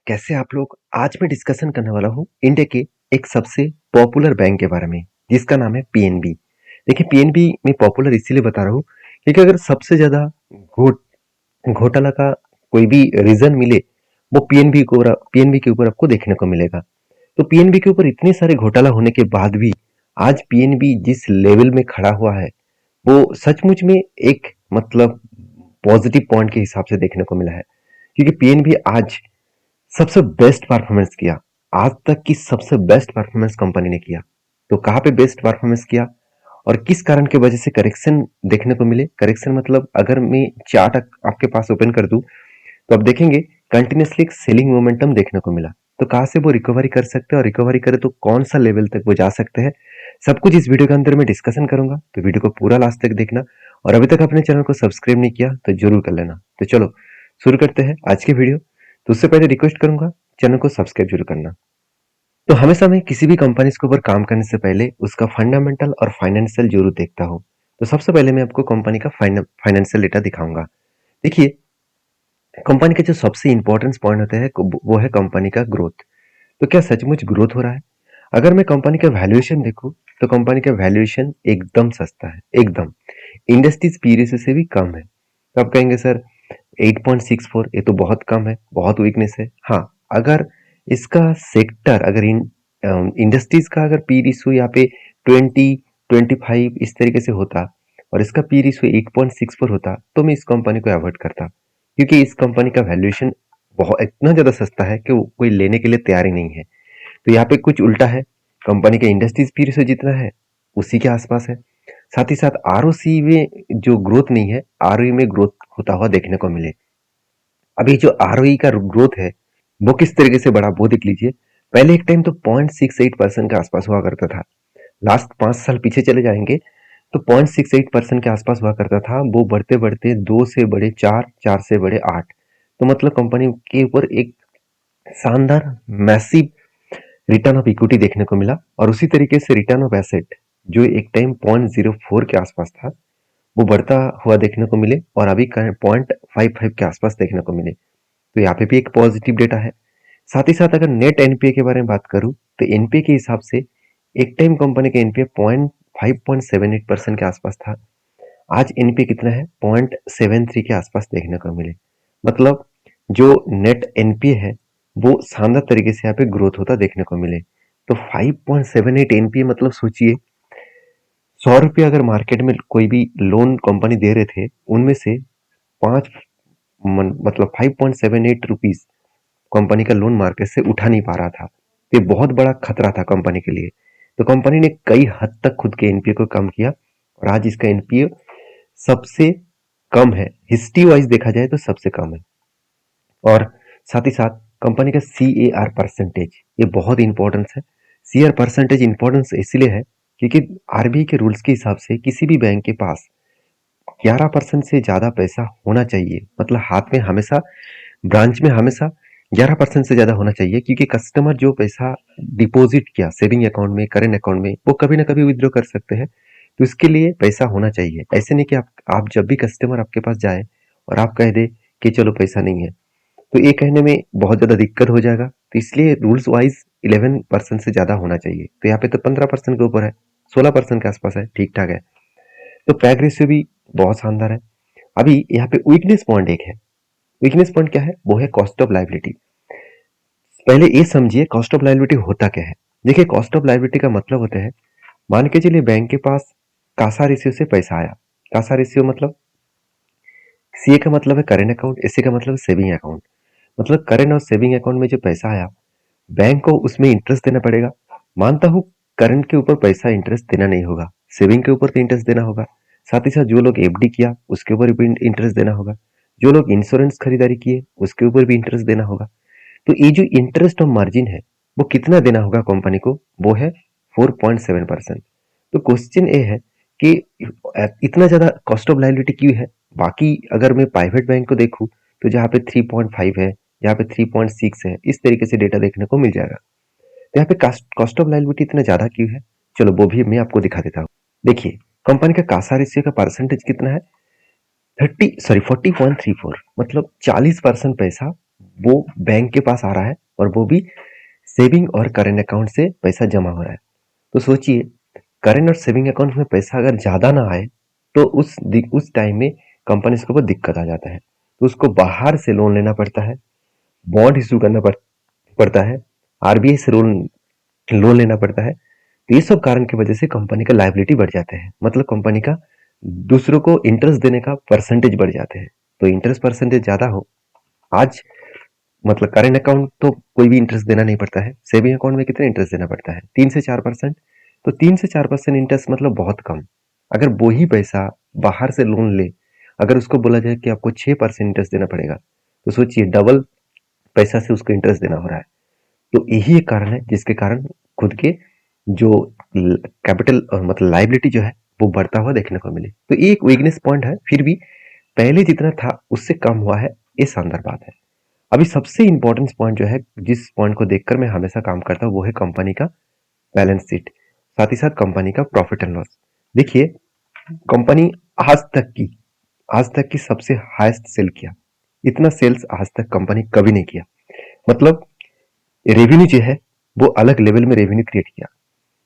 कैसे आप लोग? आज मैं डिस्कशन करने वाला हूँ इंडिया के एक सबसे पॉपुलर बैंक के बारे में, जिसका नाम है पीएनबी। देखिए, पीएनबी मैं पॉपुलर इसीलिए बता रहा हूँ क्योंकि अगर सबसे ज्यादा घोट घोटाला का कोई भी रीजन मिले, वो पीएनबी के ऊपर आपको देखने को मिलेगा। तो पीएनबी के ऊपर इतने सारे घोटाला होने के बाद भी आज पीएनबी जिस लेवल में खड़ा हुआ है, वो सचमुच में एक मतलब पॉजिटिव पॉइंट के हिसाब से देखने को मिला है। क्योंकि पीएनबी आज सबसे बेस्ट परफॉर्मेंस किया। आज तक की सबसे बेस्ट परफॉर्मेंस कंपनी ने किया। तो कहाँ पे बेस्ट परफॉर्मेंस किया और किस कारण की वजह से करेक्शन देखने को मिले? करेक्शन मतलब अगर मैं चार्ट आपके पास ओपन कर दूं तो आप देखेंगे कंटिन्यूसली एक सेलिंग मोमेंटम देखने को मिला। तो कहाँ से वो रिकवरी कर सकते हैं और रिकवरी करे तो कौन सा लेवल तक वो जा सकते हैं, सब कुछ इस वीडियो के अंदर मैं डिस्कशन करूंगा। तो वीडियो को पूरा लास्ट तक देखना और अभी तक अपने चैनल को सब्सक्राइब नहीं किया तो जरूर कर लेना। तो चलो शुरू करते हैं आज की वीडियो। तो उससे पहले रिक्वेस्ट करूंगा, चैनल को सब्सक्राइब जरूर करना। तो हमेशा मैं किसी भी कंपनी के ऊपर काम करने से पहले उसका फंडामेंटल और फाइनेंशियल जरूर देखता हूँ। तो सबसे पहले मैं आपको कंपनी का फाइनेंशियल डेटा दिखाऊंगा। देखिए, कंपनी के जो सबसे इंपॉर्टेंट पॉइंट होते हैं वो है कंपनी का ग्रोथ। तो क्या सचमुच ग्रोथ हो रहा है? अगर मैं कंपनी का वैल्यूएशन देखूं तो कंपनी का वैल्यूएशन एकदम सस्ता है, एकदम इंडस्ट्रीज पी रेशियो से भी कम है। तो आप कहेंगे सर 8.64 ये तो बहुत कम है, बहुत वीकनेस है। हाँ, अगर इसका सेक्टर अगर इंडस्ट्रीज का अगर पी रेशियो यहाँ पे 20-25 इस तरीके से होता और इसका पी रेशियो 8.64 होता तो मैं इस कंपनी को अवॉइड करता। क्योंकि इस कंपनी का वैल्यूएशन बहुत इतना ज्यादा सस्ता है कि कोई लेने के लिए तैयार ही नहीं है। तो यहाँ पे कुछ उल्टा है, कंपनी का इंडस्ट्रीज पी रेशियो जितना है उसी के आसपास है। साथ ही साथ आरओसी में जो ग्रोथ नहीं है, आरओई में ग्रोथ होता हुआ देखने को मिले। अभी जो आरओई का ग्रोथ है वो किस तरीके से बढ़ा वो देख लीजिए। पहले एक टाइम तो 0.68% के आसपास हुआ करता था। लास्ट 5 साल पीछे चले जाएंगे तो 0.68% के आसपास हुआ करता था। वो बढ़ते बढ़ते 2 से बड़े 4, 4 से बड़े 8। तो मतलब कंपनी के ऊपर एक शानदार मैसिव रिटर्न ऑफ इक्विटी देखने को मिला। और उसी तरीके से रिटर्न ऑफ एसेट जो एक टाइम 0.04 के आसपास था, वो बढ़ता हुआ देखने को मिले और अभी 0.55 के आसपास देखने को मिले। तो यहाँ पे भी एक पॉजिटिव डेटा है। साथ ही साथ अगर नेट एनपीए के बारे में बात करूं तो एनपीए के हिसाब से एक टाइम कंपनी का एनपीए 5.78% के आसपास था। आज एनपीए कितना है? 0.73 के आसपास देखने को मिले। मतलब जो नेट एनपीए है वो शानदार तरीके से यहाँ पे ग्रोथ होता देखने को मिले। तो 5.78 एनपीए मतलब सोचिए, 100 रुपये अगर मार्केट में कोई भी लोन कंपनी दे रहे थे उनमें से पांच मतलब 5.78 रुपीज कंपनी का लोन मार्केट से उठा नहीं पा रहा था। तो ये बहुत बड़ा खतरा था कंपनी के लिए। तो कंपनी ने कई हद तक खुद के एनपीए को कम किया और आज इसका एनपीए सबसे कम है, हिस्ट्री वाइज देखा जाए तो सबसे कम है। और साथ ही साथ कंपनी का सी ए आर परसेंटेज ये बहुत इंपॉर्टेंस है। सी आर परसेंटेज इंपॉर्टेंस इसलिए है क्योंकि आरबीआई के रूल्स के हिसाब से किसी भी बैंक के पास 11% से ज्यादा पैसा होना चाहिए। मतलब हाथ में हमेशा, ब्रांच में हमेशा 11% से ज्यादा होना चाहिए। क्योंकि कस्टमर जो पैसा डिपॉजिट किया सेविंग अकाउंट में, करेंट अकाउंट में, वो कभी ना कभी विड्रॉ कर सकते हैं। तो इसके लिए पैसा होना चाहिए। ऐसे नहीं कि आप जब भी कस्टमर आपके पास जाए और आप कह दे कि चलो पैसा नहीं है, तो ये कहने में बहुत ज्यादा दिक्कत हो जाएगा। तो इसलिए रूल्स वाइज 11% से ज्यादा होना चाहिए। तो यहाँ पे तो 15% के ऊपर है, 16% के आसपास है, ठीक ठाक है। तो पैग रेशियो भी बहुत शानदार है। अभी यहाँ पे वीकनेस पॉइंट एक है। वीकनेस पॉइंट क्या है? वो है कॉस्ट ऑफ लाइबिलिटी। पहले ये समझिए कॉस्ट ऑफ लाइबिलिटी होता क्या है। देखिए, कॉस्ट ऑफ लाइबिलिटी का मतलब होता है, मान के चलिए बैंक के पास कासा रेशियो से पैसा आया। कासा रेशियो मतलब सीए का मतलब है करेंट अकाउंट, एसए का मतलब सेविंग अकाउंट। मतलब करेंट और सेविंग अकाउंट में जो पैसा आया, बैंक को उसमें इंटरेस्ट देना पड़ेगा। मानता हूँ करंट के ऊपर पैसा इंटरेस्ट देना नहीं होगा, सेविंग के ऊपर तो इंटरेस्ट देना होगा। साथ ही साथ जो लोग एफडी किया उसके ऊपर भी इंटरेस्ट देना होगा। जो लोग इंश्योरेंस खरीदारी किए उसके ऊपर भी इंटरेस्ट देना होगा। तो ये जो इंटरेस्ट और मार्जिन है वो कितना देना होगा कंपनी को? वो है 4.7%। तो क्वेश्चन ये है कि इतना ज्यादा कॉस्ट ऑफ लायबिलिटी क्यों है? बाकी अगर मैं प्राइवेट बैंक को देखूं तो जहाँ पे 3.5 है, जहाँ पे 3.6 है, इस तरीके से डेटा देखने को मिल जाएगा। तो यहाँ पे कॉस्ट ऑफ लायबिलिटी इतना ज्यादा क्यों है? चलो वो भी मैं आपको दिखा देता हूँ। देखिए, कंपनी का कासा रेशियो का परसेंटेज कितना है? 40.34। मतलब 40% पैसा वो बैंक के पास आ रहा है और वो भी सेविंग और करेंट अकाउंट से पैसा जमा हो रहा है। तो सोचिए, करेंट और सेविंग अकाउंट में पैसा अगर ज़्यादा ना आए तो उस टाइम में कंपनी के ऊपर दिक्कत आ जाता है। तो उसको बाहर से लोन लेना पड़ता है, बॉन्ड इशू करना पड़ता है, आरबीआई से लोन लेना पड़ता है। तो ये सब कारण की वजह से कंपनी का लायबिलिटी बढ़ जाते हैं, मतलब कंपनी का दूसरों को इंटरेस्ट देने का परसेंटेज बढ़ जाते हैं। तो इंटरेस्ट परसेंटेज ज़्यादा हो, आज मतलब करेंट अकाउंट तो कोई भी इंटरेस्ट देना नहीं पड़ता है, सेविंग अकाउंट में कितना इंटरेस्ट देना पड़ता है, 3 से 4%। तो 3 से 4% इंटरेस्ट मतलब बहुत कम। अगर वही पैसा बाहर से लोन ले, अगर उसको बोला जाए कि आपको 6% इंटरेस्ट देना पड़ेगा, तो सोचिए डबल पैसा से उसको इंटरेस्ट देना हो रहा है। तो यही एक कारण है जिसके कारण खुद के जो कैपिटल और मतलब लाइबिलिटी जो है वो बढ़ता हुआ देखने को मिले। तो ये एक वीकनेस पॉइंट है, फिर भी पहले जितना था उससे कम हुआ है, ये शानदार बात है। अभी सबसे इंपॉर्टेंट पॉइंट जो है, जिस पॉइंट को देखकर मैं हमेशा काम करता हूँ, वो है कंपनी का बैलेंस शीट, साथ ही साथ कंपनी का प्रॉफिट एंड लॉस। देखिए, कंपनी आज तक की सबसे हाईएस्ट सेल किया, इतना सेल्स आज तक कंपनी कभी नहीं किया। मतलब रेवेन्यू जो है वो अलग लेवल में रेवेन्यू क्रिएट किया।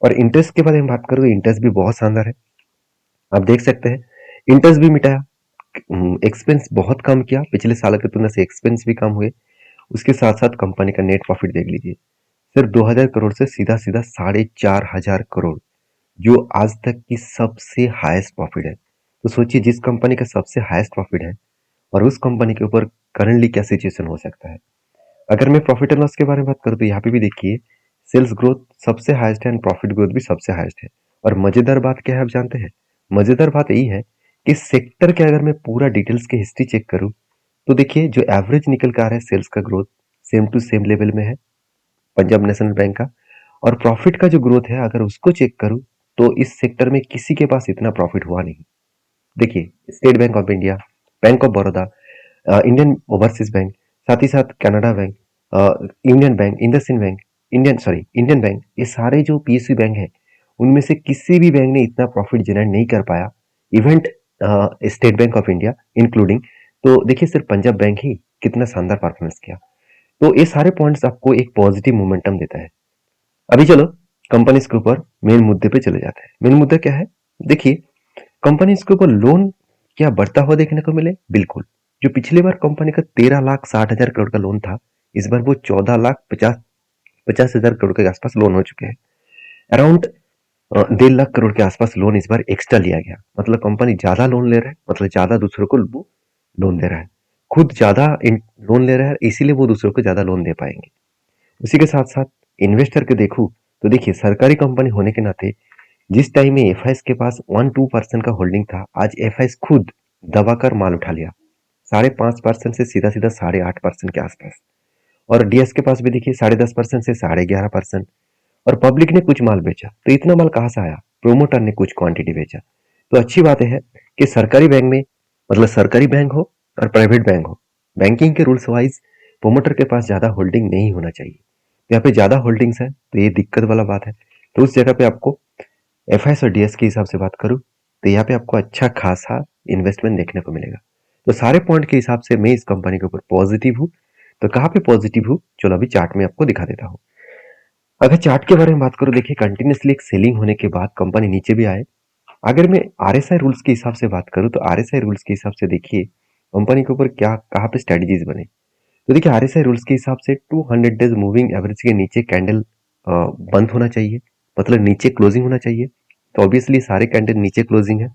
और इंटरेस्ट के बारे में बात करूँ, इंटरेस्ट भी बहुत शानदार है। आप देख सकते हैं, इंटरेस्ट भी मिटाया, एक्सपेंस बहुत कम किया, पिछले साल की तुलना से एक्सपेंस भी कम हुए। उसके साथ साथ कंपनी का नेट प्रॉफिट देख लीजिए, सिर्फ 2000 करोड़ से सीधा सीधा 4500 करोड़, जो आज तक की सबसे हाईएस्ट प्रॉफिट है। तो सोचिए, जिस कंपनी का सबसे हाईएस्ट प्रॉफिट है और उस कंपनी के ऊपर करंटली क्या सिचुएशन हो सकता है। अगर मैं प्रॉफिट एंड लॉस के बारे में बात करूँ तो यहाँ पे भी देखिए, सेल्स ग्रोथ सबसे हाईएस्ट है एंड प्रॉफिट ग्रोथ भी सबसे हाईएस्ट है। और मजेदार बात क्या है आप जानते हैं? मजेदार बात यही है कि सेक्टर के अगर मैं पूरा डिटेल्स की हिस्ट्री चेक करूँ तो देखिए, जो एवरेज निकल कर आ रहा है सेल्स का growth same to same level में है पंजाब नेशनल बैंक का। और प्रॉफिट का जो ग्रोथ है अगर उसको चेक करूं तो इस सेक्टर में किसी के पास इतना प्रॉफिट हुआ नहीं। देखिए, state bank of India, bank of Baroda, Indian overseas bank, साथ ही साथ Canada bank, union bank, IndusInd bank, Indian bank, ये सारे जो पीएसयू बैंक है उनमें से किसी भी बैंक ने इतना प्रॉफिट जनरेट नहीं कर पाया, event state bank of India including. तो देखिए, सिर्फ पंजाब बैंक ही कितना शानदार परफॉर्मेंस किया। तो ये सारे पॉइंट्स आपको एक पॉजिटिव मोमेंटम देता है। अभी चलो कंपनीज के ऊपर मेन मुद्दे पे चले जाते हैं। मेन मुद्दा क्या है? देखिए, कंपनीज के ऊपर लोन क्या बढ़ता हुआ देखने को मिले? बिल्कुल। जो पिछली बार कंपनी का 13,60,000 करोड़ का लोन था, इस बार वो 14,50,50,000 करोड़ के आसपास लोन हो चुके हैं। अराउंड 1.5 लाख करोड़ के आसपास लोन इस बार एक्स्ट्रा लिया गया। मतलब कंपनी ज्यादा लोन ले रहा है, मतलब ज्यादा दूसरों को वो लोन दे रहा है, खुद ज्यादा लोन ले रहा है, इसीलिए वो दूसरों को ज्यादा लोन दे पाएंगे। उसी के साथ साथ इन्वेस्टर के देखूं तो देखिए, सरकारी कंपनी होने के नाते जिस टाइम में एफआईएस के पास 1-2% का होल्डिंग था, आज एफआईएस खुद दबाकर माल उठा लिया, 5.5% से सीधा सीधा 8.5% के आसपास। और डीएस के पास भी देखिए 10.5% से 11.5%। और पब्लिक ने कुछ माल बेचा, तो इतना माल कहाँ से आया? प्रोमोटर ने कुछ क्वांटिटी बेचा। तो अच्छी बात है कि सरकारी बैंक में, मतलब सरकारी बैंक हो और प्राइवेट बैंक हो, बैंकिंग के रूल्स वाइज प्रोमोटर के पास ज्यादा होल्डिंग नहीं होना चाहिए। यहाँ पे ज्यादा होल्डिंग्स है तो ये दिक्कत वाला बात है। तो उस जगह पे आपको एफआईएस और डीएस के हिसाब से बात करूँ तो यहाँ पे आपको अच्छा खासा इन्वेस्टमेंट देखने को मिलेगा। तो सारे पॉइंट के हिसाब से मैं इस कंपनी के ऊपर पॉजिटिव हूँ। तो कहाँ पे पॉजिटिव हूँ, चलो अभी चार्ट में आपको दिखा देता हूँ। अगर चार्ट के बारे में बात करूँ, देखिए कंटिन्यूसली एक सेलिंग होने के बाद कंपनी नीचे भी आए। अगर मैं आरएसआई रूल्स के हिसाब से बात करूँ तो आरएसआई रूल्स के हिसाब से देखिए कंपनी के ऊपर क्या कहाँ पे स्ट्रेटजीज बने। तो देखिए, आरएसआई रूल्स के हिसाब से 200 डेज मूविंग एवरेज के नीचे कैंडल बंद होना चाहिए, मतलब नीचे क्लोजिंग होना चाहिए। तो ऑब्वियसली सारे कैंडल नीचे क्लोजिंग है।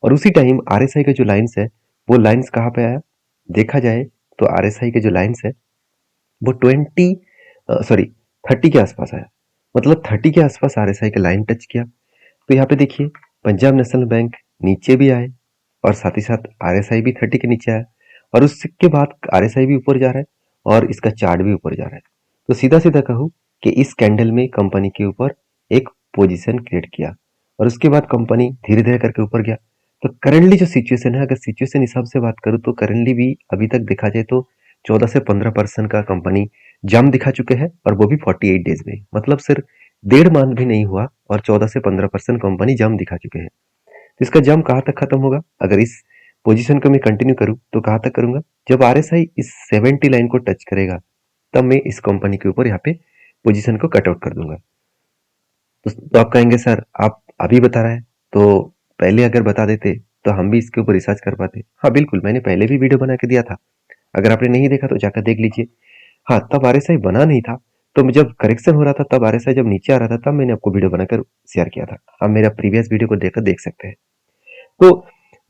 और उसी टाइम आरएसआई का जो लाइंस है वो लाइंस कहाँ पे आया, देखा जाए तो आरएसआई के जो लाइंस है वो 30 के आसपास आया। मतलब 30 के आसपास आरएसआई का लाइन टच किया। तो यहाँ पे देखिए, पंजाब नेशनल बैंक नीचे भी आए और साथ ही साथ आरएसआई भी 30 के नीचे आया। और उसके बाद आरएसआई भी ऊपर जा रहा है और इसका चार्ट भी ऊपर जा रहा है। तो सीधा सीधा कहूँ कि इस कैंडल में कंपनी के ऊपर एक पोजीशन क्रिएट किया और उसके बाद कंपनी धीरे धीरे करके ऊपर गया। तो करंटली जो सिचुएशन है, अगर सिचुएशन हिसाब से बात करूँ तो करंटली भी अभी तक देखा जाए तो 14 से 15% का कंपनी जम दिखा चुके हैं, और वो भी 48 डेज में। मतलब सिर्फ 1.5 मंथ भी नहीं हुआ और 14 से 15% कंपनी जम दिखा चुके हैं। तो इसका जम कहाँ तक खत्म होगा? अगर इस पोजीशन को मैं कंटिन्यू करूँ तो कहाँ तक करूँगा, जब आरएसआई इस 70 लाइन को टच करेगा तब मैं इस कंपनी के ऊपर यहाँ पे पोजीशन को कट आउट कर दूंगा। तो आप कहेंगे सर आप अभी बता रहे हैं, तो पहले अगर बता देते तो हम भी इसके ऊपर रिसर्च कर पाते। हाँ बिल्कुल, मैंने पहले भी वीडियो बना के दिया था, अगर आपने नहीं देखा तो जाकर देख लीजिए। हाँ, तब आरएसआई बना नहीं था, तो जब करेक्शन हो रहा था तब आरएसआई जब नीचे आ रहा था तब मैंने आपको वीडियो बनाकर शेयर किया था। आप मेरा प्रीवियस वीडियो को देखकर देख सकते हैं। तो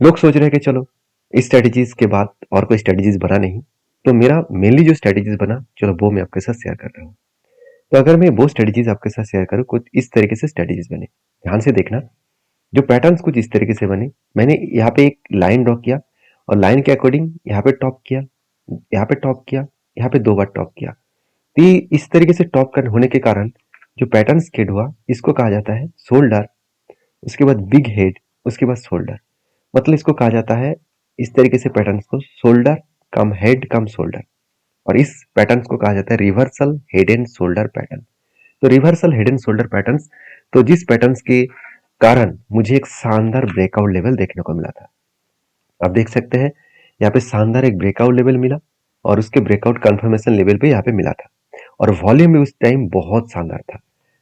लोग सोच रहे हैं कि चलो इस स्ट्रेटेजीज के बाद और कोई स्ट्रेटेजीज बना नहीं, तो मेरा मेनली जो स्ट्रेटेजीज बना चलो वो मैं आपके साथ शेयर कर रहा हूँ। तो अगर मैं वो स्ट्रेटेजीज आपके साथ शेयर करूँ, कुछ इस तरीके से स्ट्रेटेजीज बने, ध्यान से देखना। जो पैटर्न्स कुछ इस तरीके से बने, मैंने यहाँ पे एक लाइन ड्रॉ किया और लाइन के अकॉर्डिंग यहाँ पे टॉप किया, यहाँ पे टॉप किया, यहाँ पे 2 बार टॉप किया। तो इस तरीके से टॉप कर होने के कारण जो पैटर्न स्केड हुआ इसको कहा जाता है शोल्डर, उसके बाद बिग हेड, उसके बाद शोल्डर। मतलब इसको कहा जाता है इस तरीके से पैटर्न्स को shoulder cum head cum shoulder, और इस पैटर्न्स को कहा जाता है reversal head and shoulder pattern. तो reversal head and shoulder patterns, तो जिस पैटर्न्स के कारण मुझे एक शानदार ब्रेकआउट लेवल देखने को मिला था। आप देख सकते हैं यहाँ पे शानदार एक ब्रेकआउट लेवल मिला और उसके ब्रेकआउट कंफर्मेशन लेवल पे यहाँ पे मिला था, और वॉल्यूम भी उस टाइम बहुत शानदार था।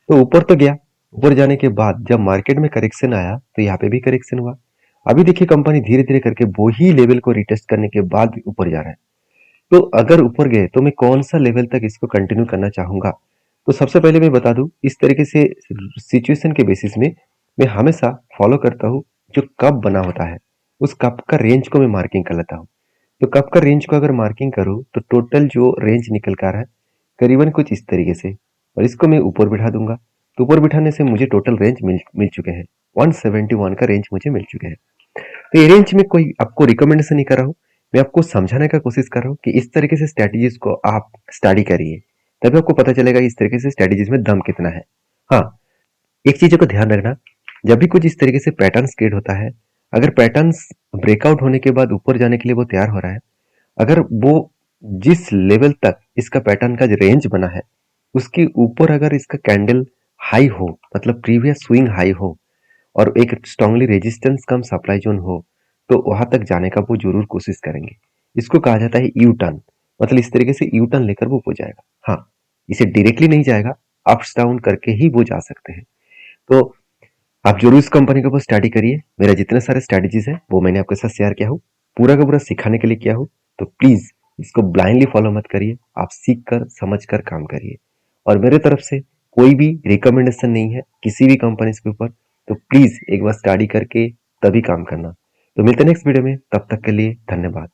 तो ऊपर तो गया, ऊपर जाने के बाद जब मार्केट में करेक्शन आया तो यहाँ पे भी करेक्शन हुआ। अभी देखिए कंपनी धीरे धीरे करके वो ही लेवल को रिटेस्ट करने के बाद भी ऊपर जा रहा है। तो अगर ऊपर गए तो मैं कौन सा लेवल तक इसको कंटिन्यू करना चाहूंगा। तो सबसे पहले मैं बता दूं, इस तरीके से सिचुएशन के बेसिस में मैं हमेशा फॉलो करता हूँ जो कप बना होता है उस कप का रेंज को मैं मार्किंग कर लेता हूँ। तो कप का रेंज को अगर मार्किंग करूँ तो टोटल जो रेंज निकल कर है करीबन कुछ इस तरीके से, और इसको मैं ऊपर बिठा दूंगा। तो ऊपर बिठाने से मुझे टोटल रेंज मिल चुके हैं, 171 का रेंज मुझे मिल चुके हैं। तो ये रेंज में कोई आपको रिकमेंडेशन नहीं कर रहा हूँ, मैं आपको समझाने का कोशिश कर रहा हूँ कि इस तरीके से स्ट्रेटेजीज को आप स्टडी करिए, तभी आपको पता चलेगा इस तरीके से स्ट्रेटेजीज में दम कितना है। हाँ, एक चीज को ध्यान रखना, जब भी कुछ इस तरीके से पैटर्न्स क्रिएट होता है, अगर पैटर्न्स ब्रेकआउट होने के बाद ऊपर जाने के लिए वो तैयार हो रहा है, अगर वो जिस लेवल तक इसका पैटर्न का जो रेंज बना है उसके ऊपर अगर इसका कैंडल हाई हो, मतलब प्रीवियस स्विंग हाई हो, और एक स्ट्रांगली रेजिस्टेंस कम सप्लाई जोन हो, तो वहां तक जाने का वो जरूर कोशिश करेंगे। इसको कहा जाता है यू टर्न, मतलब इस तरीके से यू टर्न लेकर वो जाएगा। हाँ, इसे डायरेक्टली नहीं जाएगा, अप्स डाउन करके ही वो जा सकते हैं। तो आप जरूर इस कंपनी के ऊपर स्टडी करिए। मेरा जितने सारे स्ट्रेटेजीज है वो मैंने आपके साथ शेयर किया हूँ, पूरा का पूरा सिखाने के लिए किया हूँ। तो प्लीज इसको ब्लाइंडली फॉलो मत करिए, आप सीख कर समझ कर काम करिए। और मेरे तरफ से कोई भी रिकमेंडेशन नहीं है किसी भी कंपनी के ऊपर, तो प्लीज एक बार स्टडी करके तभी काम करना। तो मिलते हैं नेक्स्ट वीडियो में, तब तक के लिए धन्यवाद।